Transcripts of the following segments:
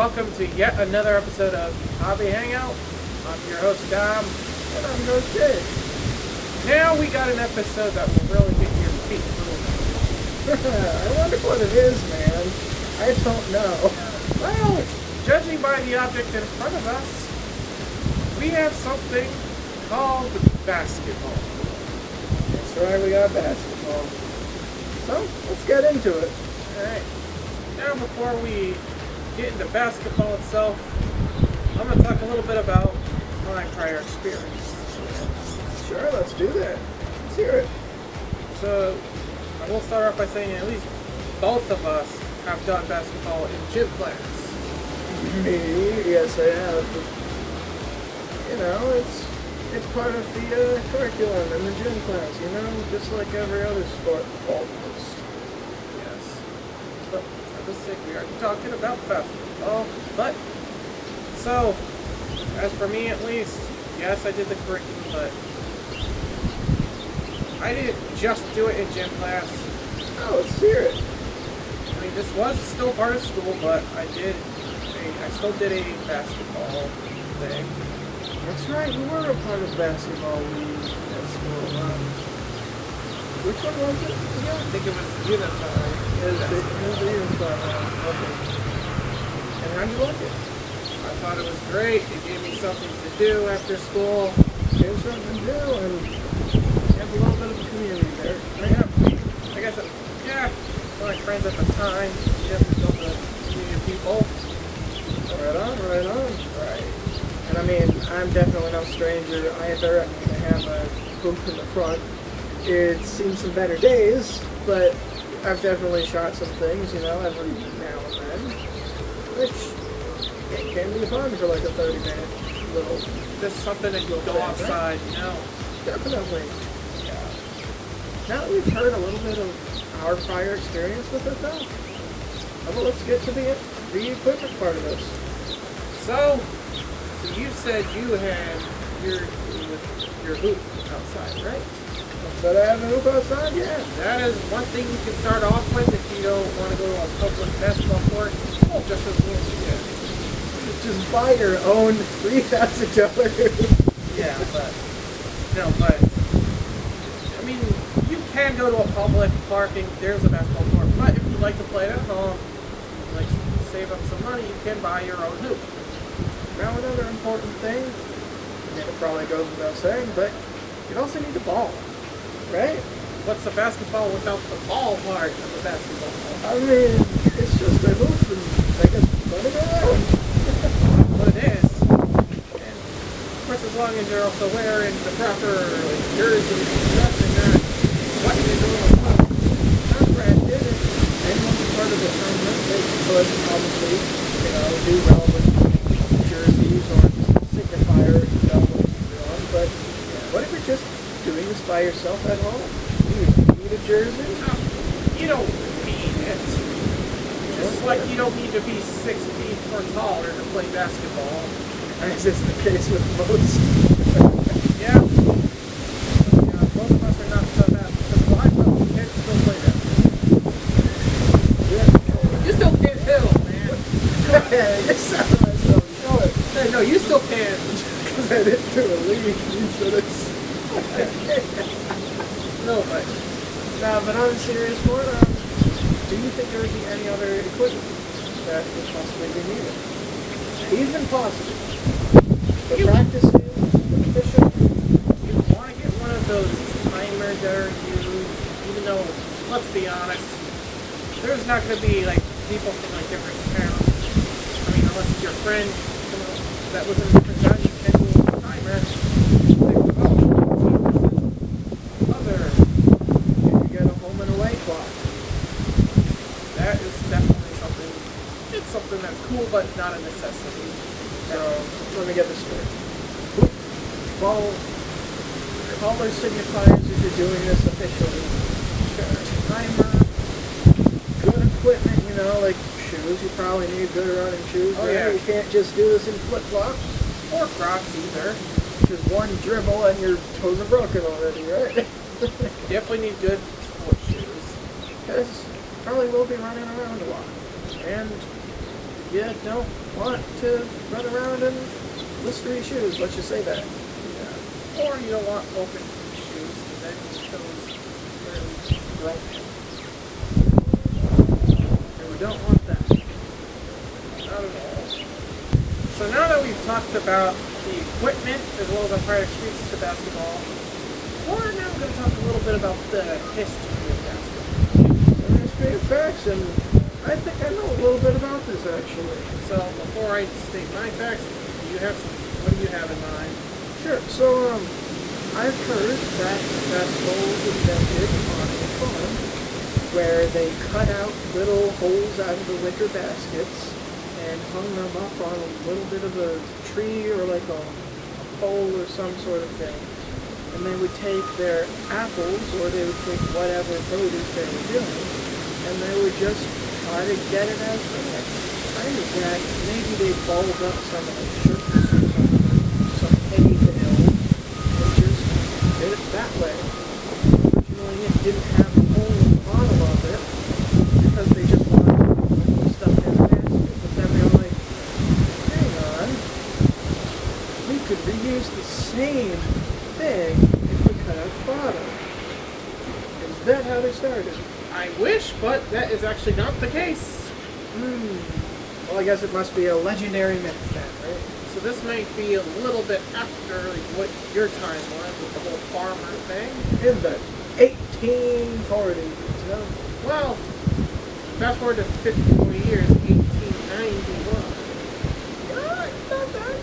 welcome to yet another episode of Hobby Hangout. I'm your host, Dom. And I'm your host, Jay. Now we got an episode that will really get your feet moving. I wonder what it is, man. I don't know. Well, judging by the object in front of us, we have something called basketball. That's right, we got basketball. So, let's get into it. Alright. Now before we get into basketball itself, I'm going to talk a little bit about my prior experience. Sure, let's do that. Let's hear it. So, I will start off by saying at least both of us have done basketball in gym class. Me? Yes, I have. You know, it's part of the curriculum in the gym class, you know? Just like every other sport, almost. Yes. But for the sake, we are talking about basketball. But, so, as for me at least, yes, I did the curriculum, but I didn't just do it in gym class. Oh, let's hear it. I mean, this was still part of school, but I still did a basketball thing. That's right, you were a part of basketball league at school. Which one was it? Yeah, I think it was Unitime. It was the Unitime one. Okay. And how'd you like it? I thought it was great. It gave me something to do after school. Gave something to do, and you have a little bit of a community there. Yeah, I guess, my friends at the time, definitely built a community of people. Right on. Right. And I mean, I'm definitely no stranger either. I mean, I have a hoop in the front. It's seen some better days, but I've definitely shot some things, you know, every now and then. Which, it can be fun for like a 30-minute little... Just something that you go outside, you know. Definitely. Yeah. Now that we've heard a little bit of our prior experience with it, though, let's get to the equipment part of this. So you said you had your hoop outside, right? But I have a hoop outside, yeah. That is one thing you can start off with if you don't want to go to a public basketball court. Oh, just as long as you get. Just buy your own $3,000 hoop. Yeah, but I mean, you can go to a public park and there's a basketball court, but if you like to play it at home, like save up some money, you can buy your own hoop. Now another important thing, and it probably goes without saying, but you also need the ball, right? What's a basketball without the ball part of the basketball? I mean, it's just a hoop and they can run it around. What it is. And of course, as long as you're also wearing the proper jersey and stuff and not sweating into a little puck. Not branded, and anyone's a part of the tournament, they could obviously, you know, do relevant jerseys or signifier, you know, what you're doing. But what if you're just doing this by yourself at home? Do you need a jersey? No, you don't need it. Just like you don't need to be 6 feet or taller to play basketball. As is the case with most. Yeah. Most of us are not so bad because I know you can still play that. Yeah. You still can't hit, man. You sound like so. Show it. Hey, no, you still can. Because I didn't do a league, you should have. No, but On a serious note, do you think there would be any other equipment that would possibly be needed? Even possible. For practicing, for fishing? you want to get one of those timers that are used, even though, let's be honest, there's not going to be like people from like different towns. I mean, unless it's your friend that lives in a different town, you can do a timer. You get a home and away clock. That is definitely something. It's something that's cool, but not a necessity. So, let me get this straight. Hoop, ball, color signifiers if you're doing this officially. Sure. Timer, good equipment, you know, like shoes. You probably need good running shoes. Oh, right? yeah. You can't just do this in flip-flops. Or Crocs either. Just one dribble and your toes are broken already, right? Definitely need good sports shoes. Because probably will be running around a lot. And, yeah, no, want to run around in blistery shoes. Let's just say that. Yeah. Or you don't want open shoes, because then your toes really broken. And we don't want that. Not at all. So now that we've talked about the equipment as well as our prior experiences to basketball, we're now going to talk a little bit about the history of basketball. The history of facts, and I think I know a little bit about this actually. So before I state my facts, what do you have in mind? Sure. So I've heard that basketball was invented on a farm where they cut out little holes out of the wicker baskets and hung them up on a little bit of a tree or like a pole or some sort of thing. And they would take their apples or they would take whatever produce they were doing and they would just try to get it as fast. I knew that maybe they balled up some of the shirts or some hay bale and just did it that way. Originally it didn't have a hole in the bottom of it because they just wanted to put stuff in the basket. But then they were like, hang on, we could reuse the same thing if we cut out the bottom. Is that how they started? I wish, but that is actually not the case. Well, I guess it must be a legendary myth then, right? So this might be a little bit after what your time was with the whole farmer thing. In the 1840s, you know? Well, fast forward to 50 more years, 1891. Not bad.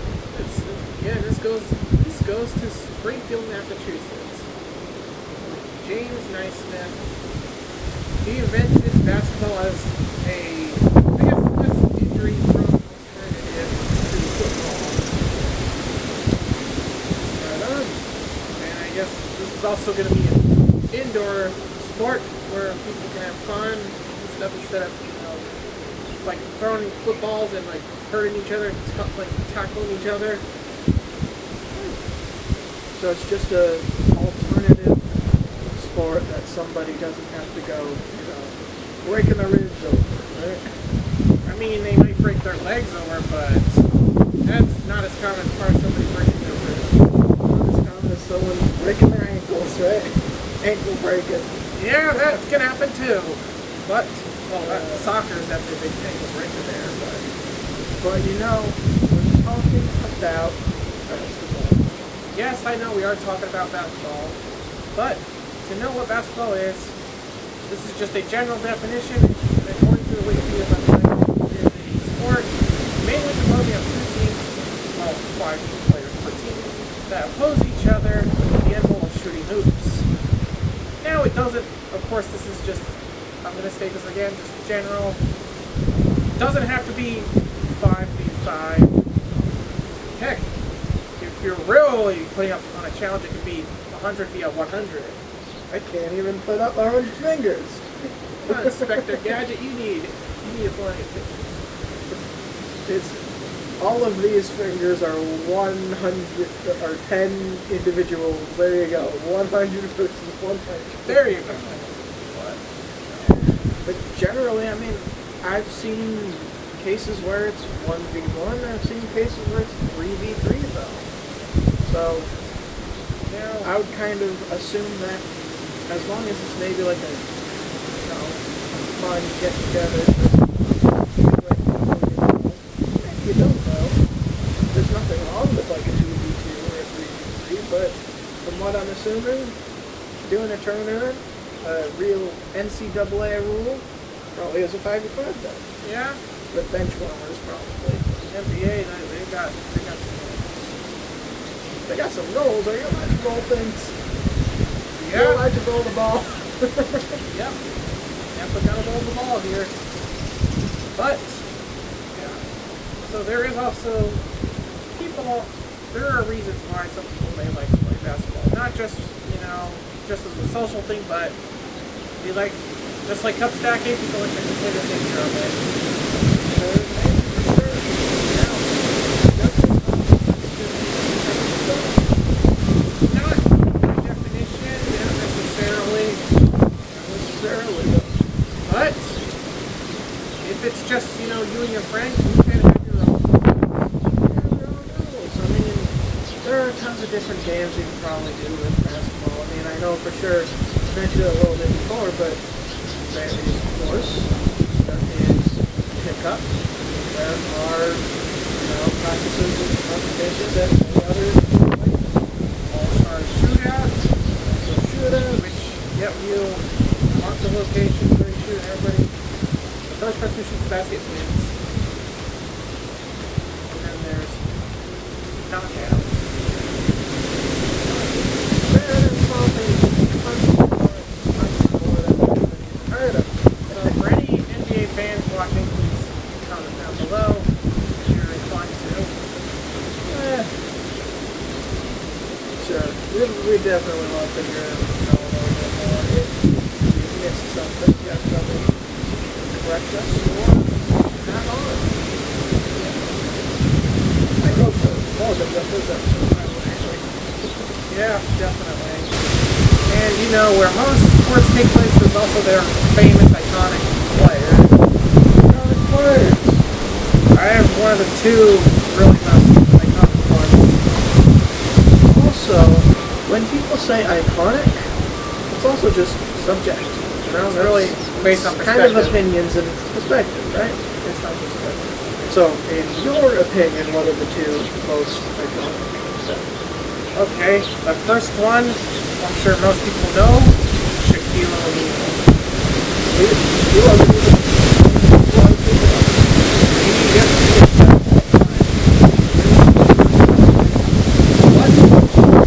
This goes to Springfield, Massachusetts. James Naismith. He invented basketball as a, I guess, less injury-prone alternative to football. Right on. And I guess this is also going to be an indoor sport where people can have fun and stuff instead of, like throwing footballs and like hurting each other, like tackling each other. So it's just a alternative sport that somebody doesn't have to go, breaking their ribs over, right? I mean, they might break their legs over, but that's not as common as far as somebody breaking their ribs. Not as common as someone breaking their ankles, right? Ankle breaking. Yeah, that's gonna happen too. But, soccer's have the big ankle breaker there, But we're talking about basketball. Yes, I know we are talking about basketball, but to know what basketball is, this is just a general definition. According to the Wikipedia website, it is a sport mainly composing of two teams, well, 5 players per team, that oppose each other with the end goal of shooting hoops. Now, it doesn't, of course, this is just, I'm going to state this again, just general. It doesn't have to be 5v5. Heck, if you're really putting up on a challenge, it could be 100 via 100. I can't even put up 100 fingers. Come on, Inspector Gadget, you need a blank of fingers. It's all of these fingers are 100 or 10 individuals. There you go. 100 versus 100. There you go. But generally, I mean, I've seen cases where it's 1v1. I've seen cases where it's 3v3 though. So, I would kind of assume that as long as it's maybe like a, fun get together, you don't know. There's nothing wrong with like a 2v2 or a 3v3, but from what I'm assuming, doing a tournament, a real NCAA rule, probably is a 5v5 then. Yeah. With bench warmers probably. NBA, They got some rolls. Are you allowed to roll things? Yeah. You're allowed to roll the ball. Yep. Yep, we gotta roll the ball here. But, yeah. So there is also there are reasons why some people may like to play basketball. Not just, just as a social thing, but they like, just like cup stacking, people like to play the nature of it. Not by definition, not necessarily. But if it's just, you and your friends, you can have your own tons of different games you can probably do with basketball. I mean, I know for sure, I mentioned it a little bit before, but there is course, there is pickup, there are, practices and competitions and many other things. All-star shootout, So shootout, which, yep, you mark the location where you shoot everybody. The first person who shoots the basket wins. And then there's knockout. For any NBA fans watching, please comment down below if you're inclined to. Sure. We definitely want to figure out a little bit more. If you missed something, you have something to correct us or add on. I hope so. More than just this episode, actually. Yeah, definitely. And where most sports take place, there's also their famous, iconic players. Iconic players. I have one of the two really most iconic ones. Also, when people say iconic, it's also just subjective. It's really based on kind perspective. of opinions and perspective, right? Based on perspective. So, in your opinion, what are the two most iconic? Okay, the first one, I'm sure most people know, Shaquille O'Neal. He wasn't even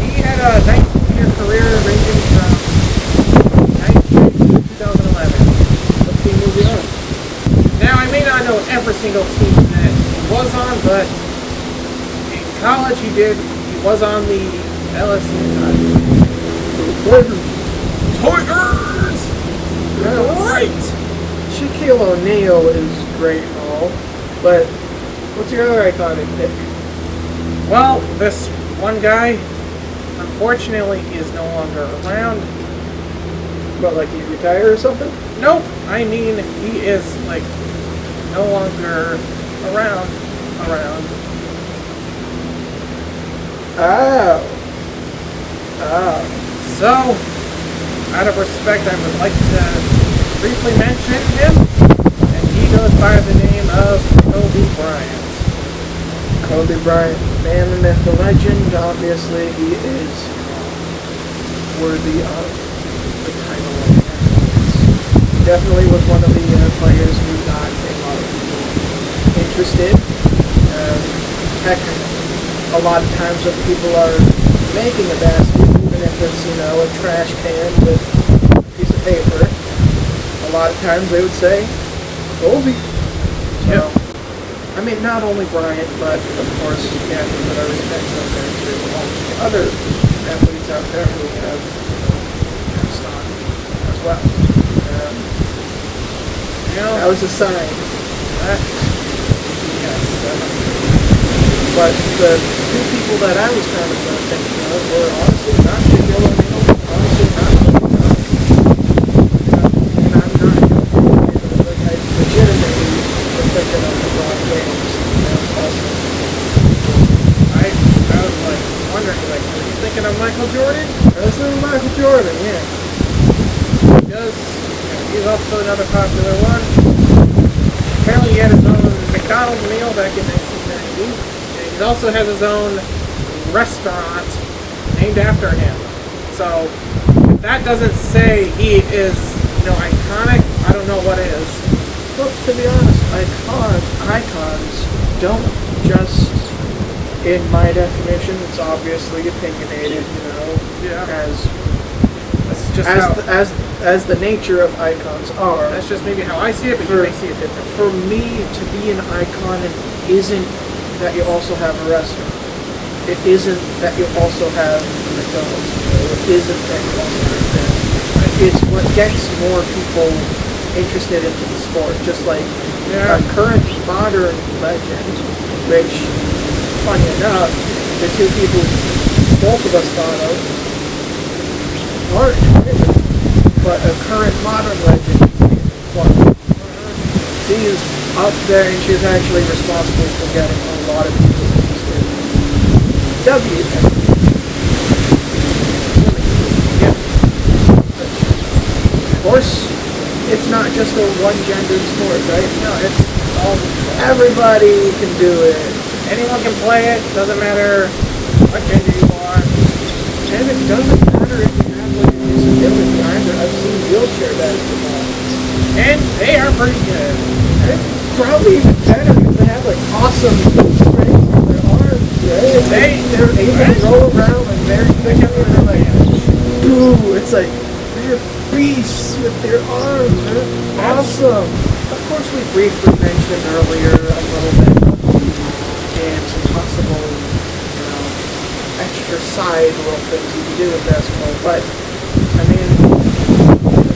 He had a 19-year career ranging from 1990 to 2011. What team was he on? Now, I may not know every single team that he was on, but in college he was on the LSU Tigers! Great! Shaquille O'Neal is great and all, but what's your other iconic pick? Well, this one guy, unfortunately, is no longer around. What, like he retired or something? Nope, I mean, he is, no longer around. Oh. So, out of respect, I would like to briefly mention him, and he goes by the name of Kobe Bryant. Kobe Bryant, man, the myth, the legend. Obviously, he is worthy of the title of champions. Definitely was one of the players who got a lot of people interested. Heck, a lot of times when people are making a basket, even if it's, a trash can with a piece of paper, a lot of times they would say, Kobe. So, Yep. I mean, not only Bryant, but of course, the athletes that I respect out there too. All the other athletes out there who have passed on as well. That was a sign. But the two people that I was kind of thinking of were honestly not Shaquille O'Neal, honestly not Kobe Bryant. And I'm not like I legitimately was thinking of LeBron James. Also. I was wondering, are you thinking of Michael Jordan? I was thinking Michael Jordan, yeah. Because he's also another popular one. Apparently he had his own McDonald's meal back in 1990. And he also has his own restaurant named after him. So if that doesn't say he is, iconic, I don't know what is. Well, to be honest, icons don't just, in my definition, it's obviously opinionated, Yeah. as Just as the nature of icons are. that's just maybe how I see it, but you may see it different. For me, to be an icon isn't that you also have a restaurant. It isn't that you also have a McDonald's. It isn't that you also have that. It's what gets more people interested into the sport. Just like a current modern legend, which, funny enough, the two people both of us thought of aren't really, but a current modern legend is Clark. She is up there and she's actually responsible for getting a lot of people interested in WWE. course, it's not just a one-gendered sport, right? No, it's all Everybody can do it. anyone can play it. Doesn't matter what gender you are. And it doesn't matter if you have like a disability either. I've seen wheelchair basketball. And they are pretty good. And it's probably even better because they have like awesome strength in their arms, right? They're able to roll around like very quickly and they're like, ooh, it's like they're beasts with their arms. They're awesome. Of course, we briefly mentioned earlier a little bit of the games and possible, extra side little things you can do with basketball, but I mean,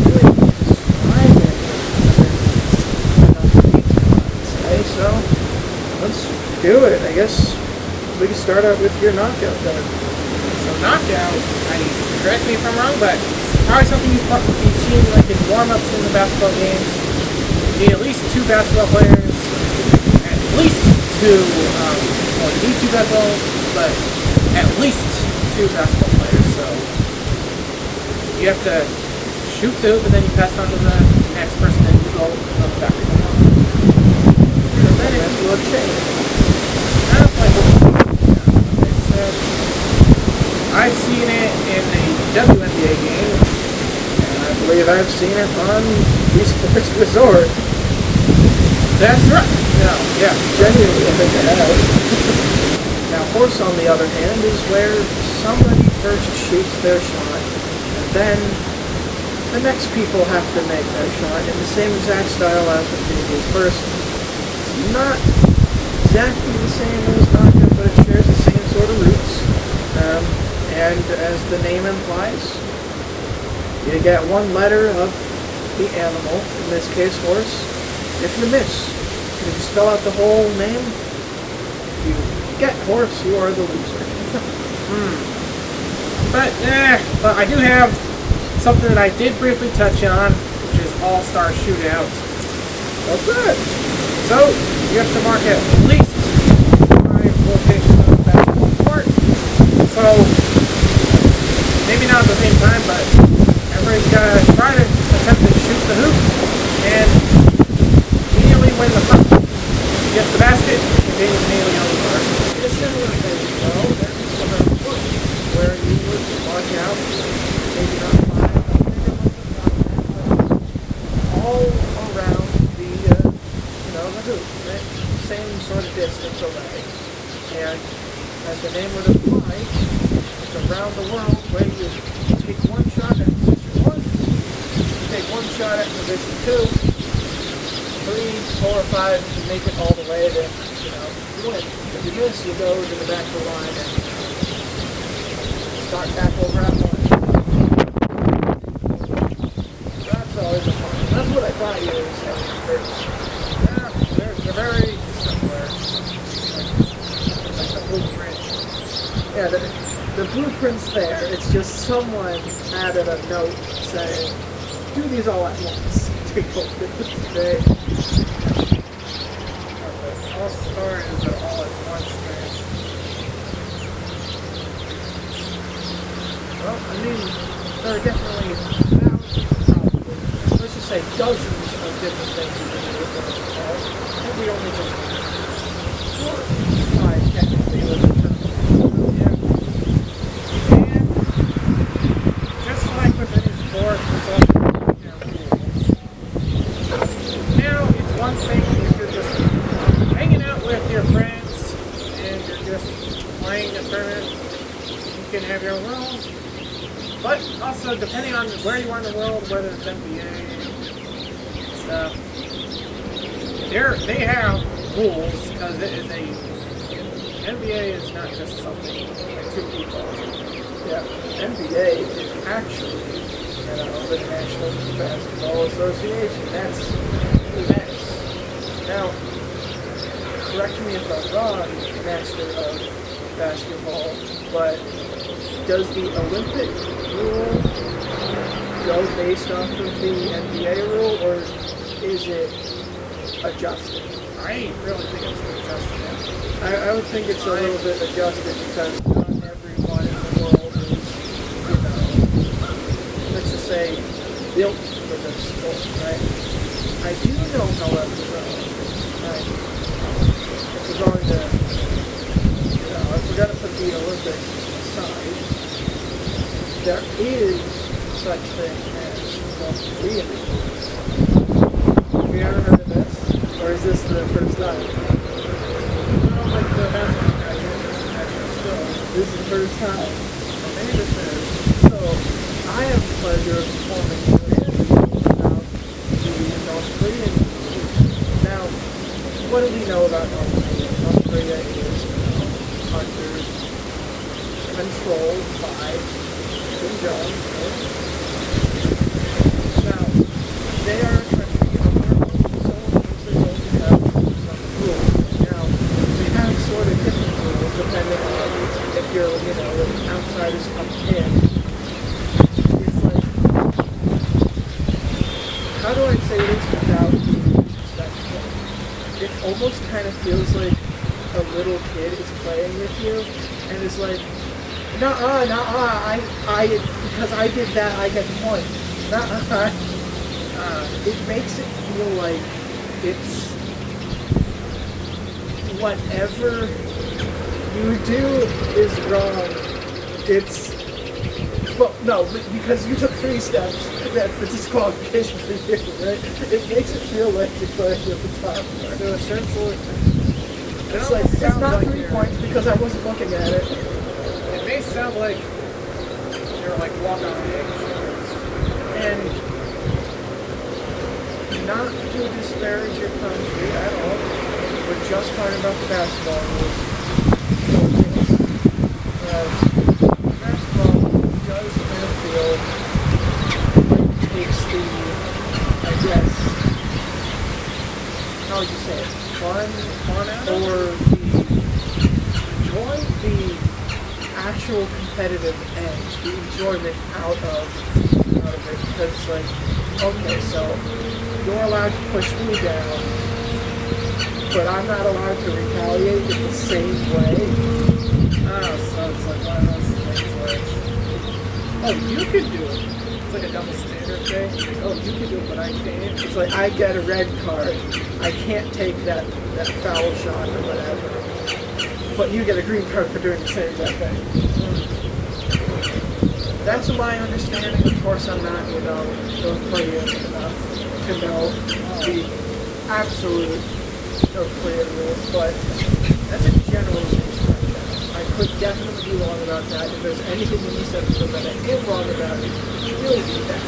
really describe it okay, so let's do it. I guess we can start out with your knockout then. So knockout, correct me if I'm wrong, but it's probably something you've seen like in warm-ups in the basketball games. You need at least 2 basketball players, at least 2, well, you need 2 basketball, but at least 2 basketball players, so you have to shoot the hoop and then you pass it on to the next person and you go on the back of the ball. And then if you look change. Kind of like what said. I've seen it in a WNBA game, and I believe I've seen it on the Sports Resort. That's right. No, yeah, genuinely I think I have. Now, horse, on the other hand, is where somebody first shoots their shot, and then the next people have to make their shot in the same exact style as the previous person. It's not exactly the same as knockout, but it shares the same sort of roots. And as the name implies, you get one letter of the animal, in this case horse, if you miss. And if you spell out the whole name, if you get horse, you are the loser. But I do have something that I did briefly touch on, which is All-Star Shootout. What's that? So, you have to mark at least 5 locations on the basketball court. So, maybe not at the same time, but everybody's got to try to attempt to shoot the hoop, and immediately when the puck gets the basket, they immediately on the court. It's a similar thing, though. There's some other point where you would mark out, maybe not 5, all around the hoop, right? Same sort of distance away. And as the name would imply, it's around the world where you take one shot at position 1, you take one shot at position 2, 3, 4, 5, you make it all the way, then, you win. If you miss, you go to the back of the line and start back over at 1. That's always a fun. That's what I thought you were saying first. Yeah, they're very similar. Like the blueprint. Yeah, the blueprint's there. It's just someone added a note saying, do these all at once. To go today. All-Star is an all-at-once thing. Well, I mean, there are definitely thousands, probably, let's just say dozens of different things you can do with all. Maybe only just 4 or 5 technically with the term. Yeah. And just like with any sport, it's also now, it's one thing if you're just hanging out with your friends and you're just playing a tournament, you can have your own rules. But also, depending on where you are in the world, whether it's NBA stuff, they have rules because it is NBA is not just something like 2 people. Yeah, NBA is actually, the National Basketball Association. That's events. Now, correct me if I'm wrong, master of basketball, but does the Olympic rule go based off of the NBA rule, or is it adjusted? I really think it's adjusted. I would think it's a little bit adjusted because not everyone in the world is, let's just say, built for the there is such thing as North Korean games. Have you ever heard of this? Or is this the first time? I don't like the basketball guys. This is the first time. Well, maybe this is. So, I have the pleasure of performing an interview about the North Korean games. Now, what do we know about North Korea? North Korea is under controlled by Kim Jong. Now, they are a country of their own, so they don't have some rules. Now, they have sort of different rules depending on if you're, if outsiders come in. It's like, how do I say this without being disrespectful? It almost kind of feels like a little kid is playing with you and is like, because I did that, I get the point. It makes it feel like it's whatever you do is wrong. Well, no, because you took 3 steps, that's the disqualification for you, right? It makes it feel like you're playing at the top. So essentially, It's not 3 points because I wasn't looking at it. It may sound like you're like walking on eggshells. And not to disparage your country at all, we're just talking about the basketball rules. Basketball does kind of feel like it takes the, I guess, how would you say it, fun out or the actual competitive edge, the enjoyment out of it, because it's like, okay, so you're allowed to push me down, but I'm not allowed to retaliate in the same way. Oh, so it's like one of those things where it's, oh, you can do it. It's like a double standard thing. Like, oh, you can do it, but I can't. It's like I get a red card, I can't take that foul shot or whatever, but you get a green card for doing the same exact thing. That's my understanding. Of course, I'm not, North Korean enough to know the absolute North Korean rules, but that's a generalization right there. I could definitely be wrong about that. If there's anything in this episode that I am wrong about, it will be that.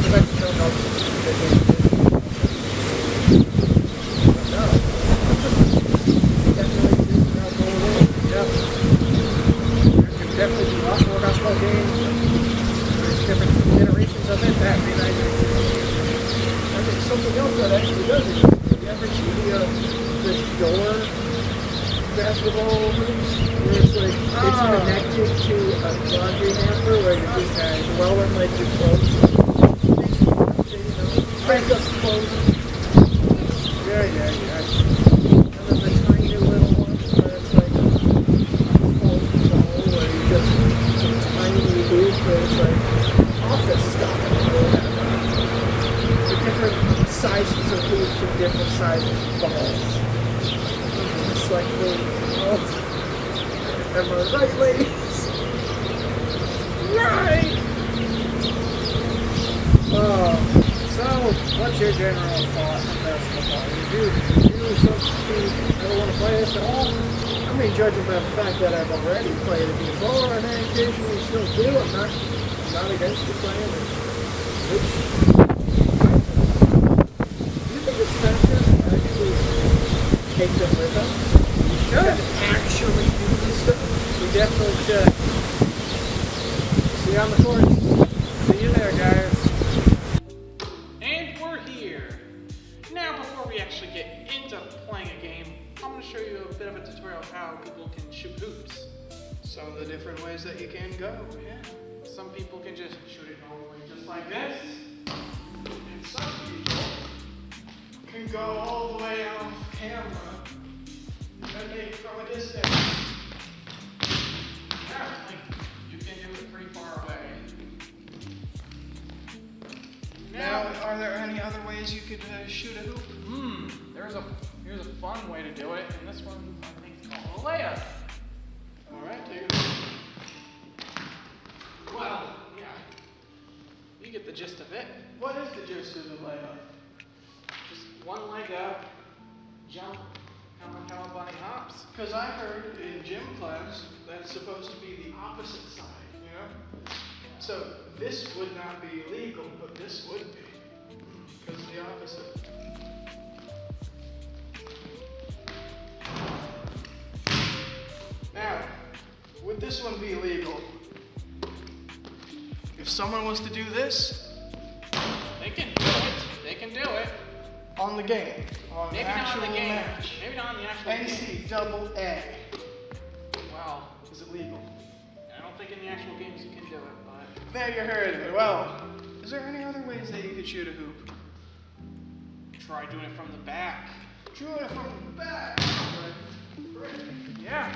Because I just don't know the game. No. Definitely do not go away. Yep. There can definitely be lots more basketball games. There's different generations of it. That may not even exist. I think something else that actually does exist. Have you ever seen the door basketball hoops? Where it's like, it's connected to a laundry hamper where you're just throwing like your clothes. Break up clothes. Yeah. And then the tiny little ones where it's like a foam ball where you just, some tiny hoop where it's like office stuff or whatever. The different sizes of hoops and different sizes of balls. It's like the, am I right, ladies? Right! So, what's your general thought on basketball? You something, ever want to play this at all? I mean, judging by the fact that I've already played it before and I occasionally still do, I'm not against you playing it. Which, do you think it's faster to actually take them with us? You should. Actually do this stuff? We definitely should. See you on the court. See you there, guys. And we're here. Now, before we actually get into playing a game, I'm going to show you a bit of a tutorial of how people can shoot hoops. Some of the different ways that you can go. Yeah. Some people can just shoot it normally, just like this. And some people can go all the way off camera. And then they throw a distance. Apparently, you can do it pretty far away. Now, are there any other ways you could shoot a hoop? Here's a fun way to do it, and this one I think is called a layup. Alright, take it. gist of it. What is the gist of the layup? Just one leg up, jump, how a bunny hops. Because I heard in gym class that's supposed to be the opposite side, you know? So this would not be illegal, but this would be. Because of the opposite. Now, would this one be illegal? If someone was to do this, They can do it. They can do it. on the game, on Maybe an not actual on the game. match, Maybe not on the actual game. NCAA, Wow. is it legal? I don't think in the actual games you can do it, but There you heard it. Well, is there any other ways that you could shoot a hoop? try doing it from the back. Shoot it from the back. Yeah.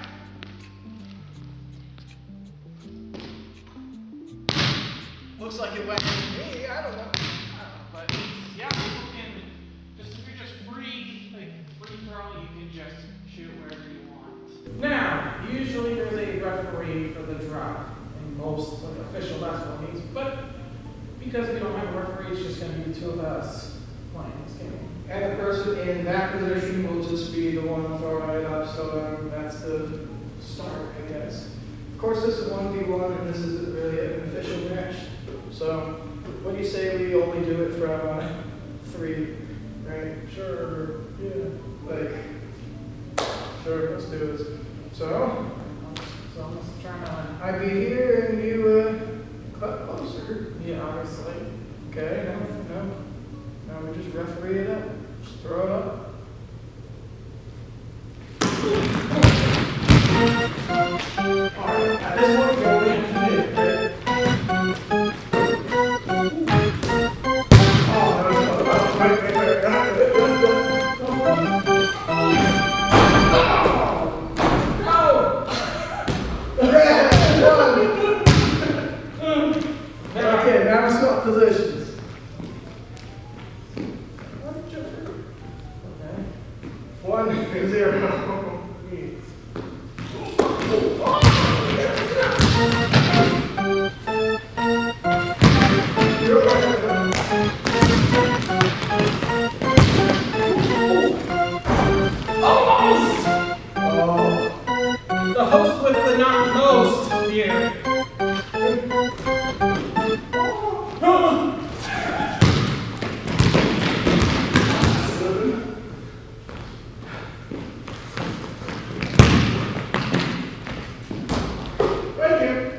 Looks like it went with me. I don't know. But yeah, people can just if you're just free throw, you can just shoot wherever you want. Now, usually there's a referee for the drop in most official basketball games, but because we don't have a referee, it's just going to be the two of us playing this game. And the person in that position will just be the one throwing it up, so that's the start, I guess. Of course, this is 1v1, and this isn't really an official match. So, what do you say we only do it from 3, right? Sure, yeah. Like, sure, let's do this. So I'm just trying to. I'd be here and you cut closer. Yeah, obviously. Okay, no. Now we just referee it up. Just throw it up. Alright, at this point, go in and hit. Okay, now we swap positions. Okay. 1-0. Almost! The host with the not most here. Thank you.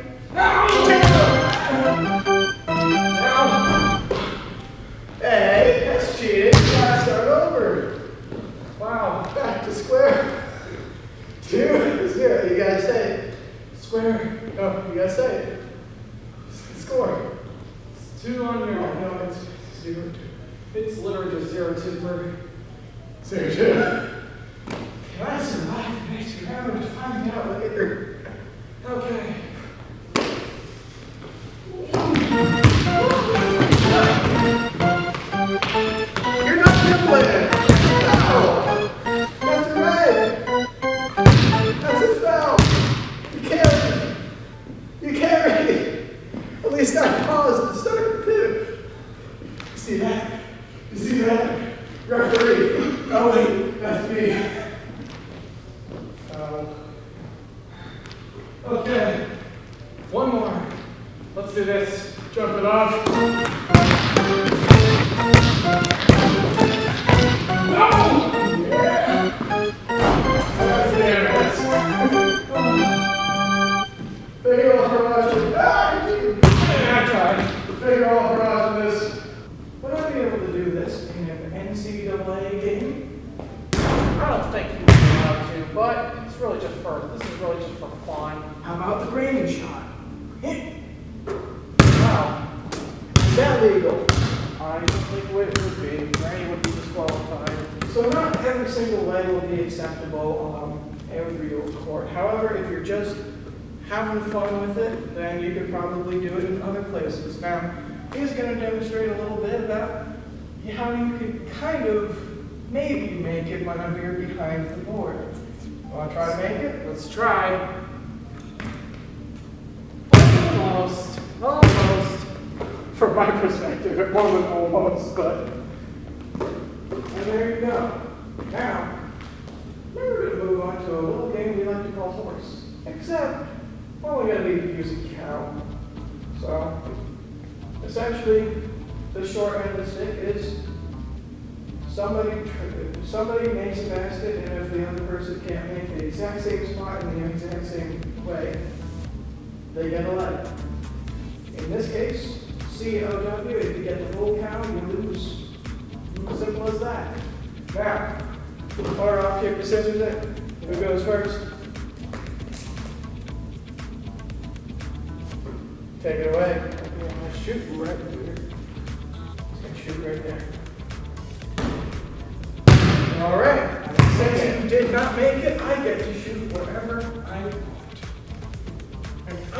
Hey, that's cheating. Gotta start over. Wow, back to square. 2-0. You gotta say it. Square. No, you gotta say it. Score. It's 2 on your. No, it's 0-2. It's literally just 0-2 for. 0-2. Can I survive the next round to find out later? Okay. You're not dribbling. No. That's a red. That's a foul. You carry. At least I paused to start the pivot. You see that? You see that? Referee. Oh wait, that's me. Okay. One more. Let's do this. Jump it off. No! Yeah. That's the best. Thank you all for watching. I tried. Thank you all for watching this. Would I be able to do this in an NCAA game? I don't think you would be allowed to, but it's really just for. This is really just for fun. How about the grading shot? Wow. Is that legal? I don't think it would be. Granny would be disqualified. So not every single leg will be acceptable on a real court. However, if you're just having fun with it, then you could probably do it in other places. Now, he's going to demonstrate a little bit about how you can kind of maybe make it whenever you're behind the board. Want to try to make it? Let's try. Almost. Almost. from my perspective, it wasn't almost, but. And there you go. Now, we're going to move on to a little game we like to call horse. Except, we're only going to be using cow. So, essentially, the short end of the stick is somebody makes a basket, and if the other person can't make the exact same spot in the exact same way, they get a leg. In this case, COW, if you get the full cow, you lose. Simple as that. Now, or rock, paper, scissors it. Who goes first? Take it away. I'm gonna shoot right here. Just gonna shoot right there. Alright. Since you did not make it, I get to shoot wherever I want. And I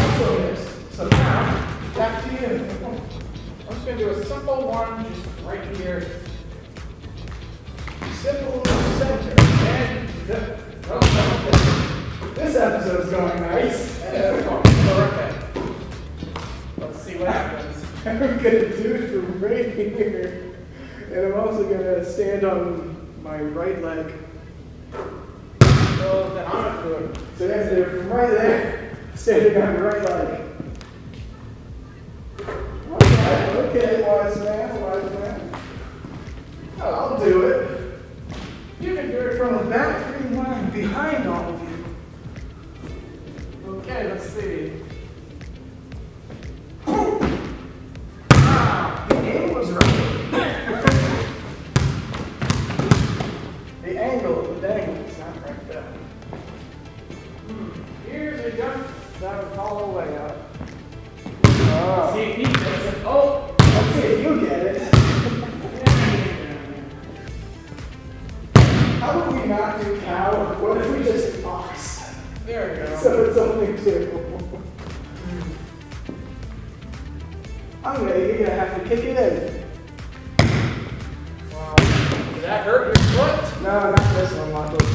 also missed. So now, back to you. I'm just going to do a simple one just right here. Simple center. And this episode's going nice. Perfect. Let's see what happens. I'm going to do it from right here. And I'm also going to stand on my right leg. So then I'm going to do it. So that's it from right there, standing on your right leg. Okay, wise man. Oh, I'll do it. You can do it from the back green line behind all of you. Okay, let's see. The aim was right. The angle of the dangle is not right there. Here's a jump that would fall all the way up. Oh. See if he gets it. Oh! Let's see if you get it. How would we not do cow? What if we just did ox? There we go. So it's only two. You're gonna have to kick it in. Wow. Did that hurt your foot? No, not this one, luckily.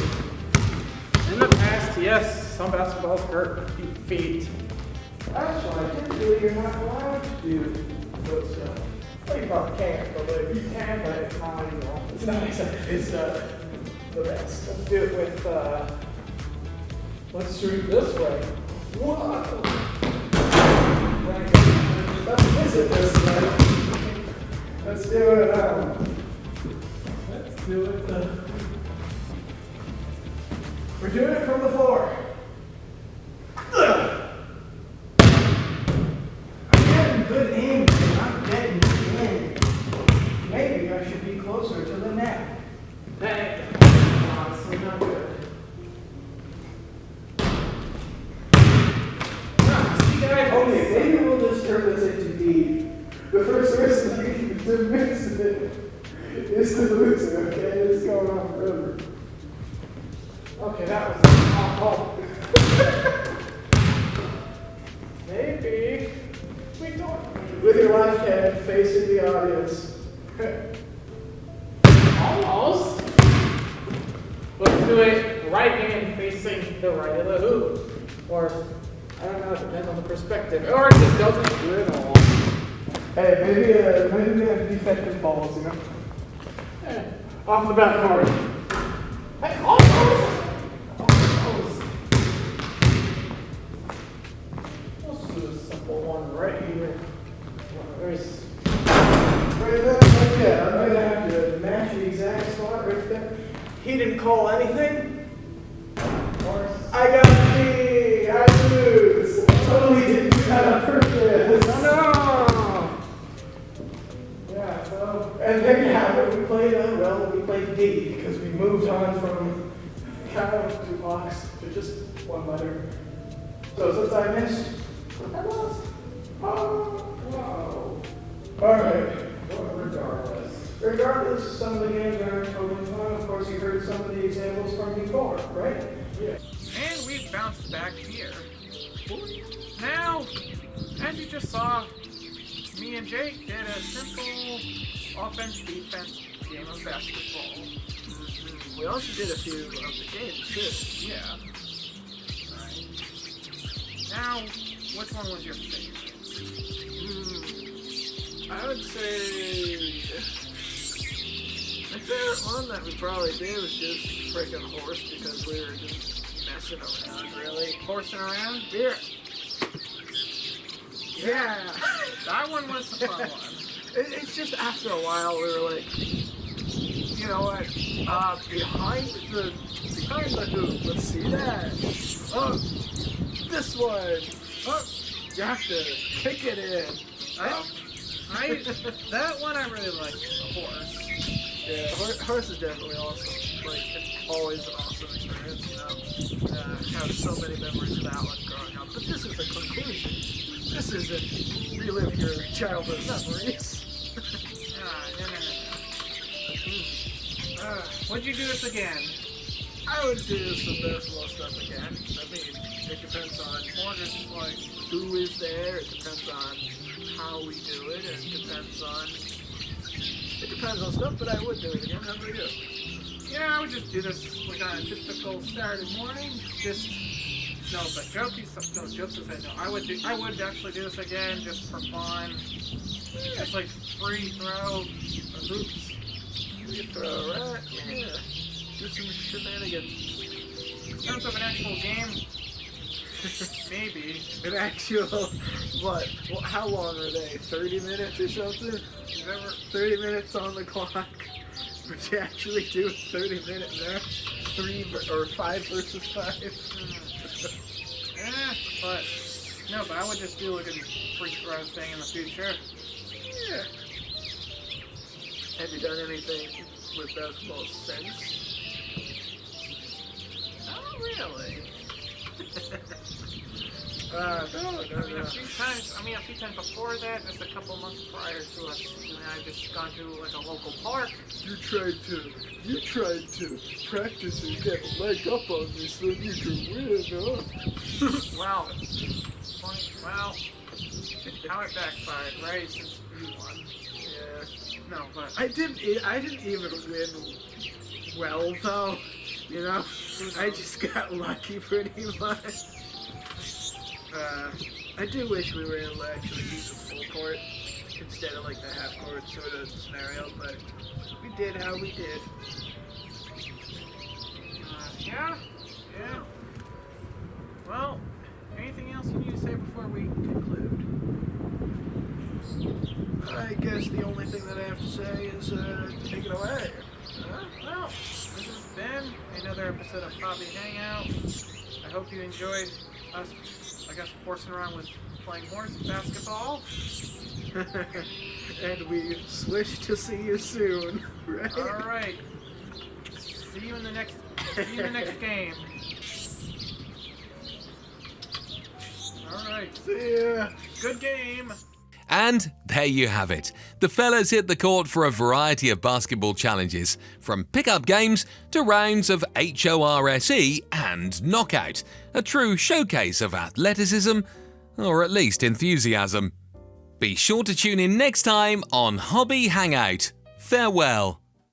In the past, yes, some basketballs hurt feet. Actually, typically you're not allowed to do foot stuff. Well, you probably can, but you can, but it's not legal. It's not it's the best. Let's do it with, let's shoot this way. Whoa! Let's visit this way. Let's do it, we're doing it from the floor. Good aim, but not getting in. Maybe I should be closer to the net. Honestly, not good. See, guys, okay, maybe we'll just turn this into D. The first person to miss it is the loser, okay? It's going on forever. Okay, that was awful. Maybe. With your left hand facing the audience. Almost. Let's do it right hand facing the right of the hoop. Or, I don't know, it depends on the perspective. Or it just doesn't do it all. Hey, maybe we have defective balls, you know? Yeah. Off the backboard. Hey, almost! Almost. Let's do a simple one right here. Yeah, I'm going to have to match the exact spot right there. He didn't call anything. I got D. I lose. I totally didn't do that on purpose. No! Yeah, so, and there you have it. We played D because we moved on from cow to ox to just one letter. So since I missed, I lost. Oh, wow. Alright. Regardless, some of the games are totally fun. Of course, you heard some of the examples from before, right? Yeah. And we've bounced back here. Now, as you just saw, me and Jake did a simple offense-defense game of basketball. We also did a few of the games, too. Yeah. Right. Now, which one was your favorite? I would say my favorite one that we probably did was just freaking horse because we were just messing around, really. Horsing around? Yeah. Yeah. That one was the fun one. It's just after a while we were like, you know what? Behind the hoop. Let's see that. Oh, this one. Oh, you have to kick it in. That one I really like. The horse. Yeah, horse is definitely awesome. Like, it's always an awesome experience, you know. I have so many memories of that one growing up. But this is the conclusion. This isn't relive your childhood memories. No. Would you do this again? I would do some basketball stuff again. I mean, it depends on More just like who is there. It depends on how we do it. It depends on stuff, but I would do it again. How about you? yeah, I would just do this like on a typical Saturday morning. Just no, but jokes aside, no. I would actually do this again just for fun. It's like free throw hoops. Free throw, right? Yeah. Do some shenanigans. In terms of an actual game, maybe. An actual, what? Well, how long are they? 30 minutes or something? 30 minutes on the clock. Would you actually do a 30-minute match? 5 versus 5? Yeah, but no, but I would just do like a free throw thing in the future. Yeah. Have you done anything with basketball since? Not really. No. A few times before that, just a couple months prior to us, I just gone to like a local park. You tried to practice and get a leg up on me so you can win, huh? Well, how it backfired, right? Since you won. Yeah. No, but I didn't even win well though. You know, I just got lucky pretty much. I do wish we were able to actually use a full court instead of like the half court sort of scenario, but we did how we did. yeah. Well, anything else you need to say before we conclude? I guess the only thing that I have to say is take it away. Well, this has been another episode of Hobby Hangout. I hope you enjoyed us, I guess, horsing around with playing horse basketball. And we wish to see you soon, right? All right. See you in the next game. All right. See ya. Good game. And there you have it. The fellas hit the court for a variety of basketball challenges, from pick-up games to rounds of HORSE and knockout, a true showcase of athleticism, or at least enthusiasm. Be sure to tune in next time on Hobby Hangout. Farewell.